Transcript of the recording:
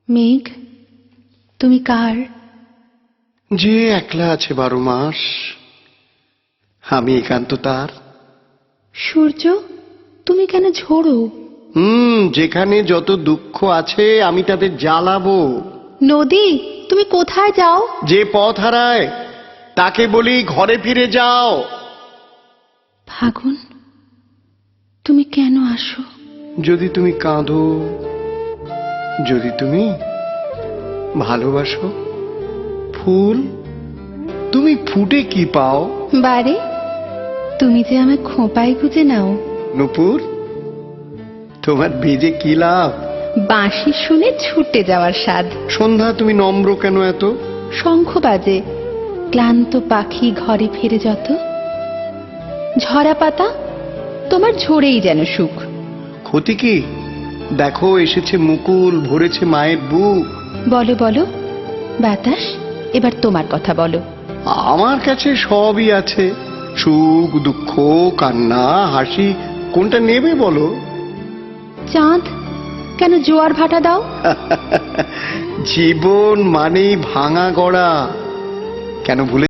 মেঘ, তুমি কার? যে একলা আছে 12 মাস, আমি একান্ত তার। সূর্য, তুমি কেন ঝোড়ো? যেখানে যত দুঃখ আছে আমি তাদের জ্বালাবো। নদী, তুমি কোথায় যাও? যে পথ হারায় তাকে বলি ঘরে ফিরে যাও। ফাগুন, তুমি কেন আসো? যদি তুমি কাঁদো, যদি তুমি ভালোবাসো, ফুল তুমি ফুটে কি পাও? বারে, তুমি যে আমায় খোঁপায় গুজে নাও। নূপুর, তোমার বেজে কি লাভ? বাঁশি শুনে ছুটে যাওয়ার স্বাদ। সন্ধ্যা, তুমি নম্র কেন এত? শঙ্খ বাজে, ক্লান্ত পাখি ঘরে ফিরে যত। ঝরা পাতা, তোমার ঝরেই যেন সুখ। ক্ষতি কি? দেখো এসেছে মুকুল, ভরেছে মায়ের বুক। বলো বলো বাতাস, এবার তোমার কথা বলো। আমার কাছে সবই আছে, সুখ, দুঃখ, কান্না, হাসি, কোনটা নেবে বলো? চাঁদ, কেন জোয়ার ভাটা দাও? জীবন মানেই ভাঙা গড়া, কেন ভুলে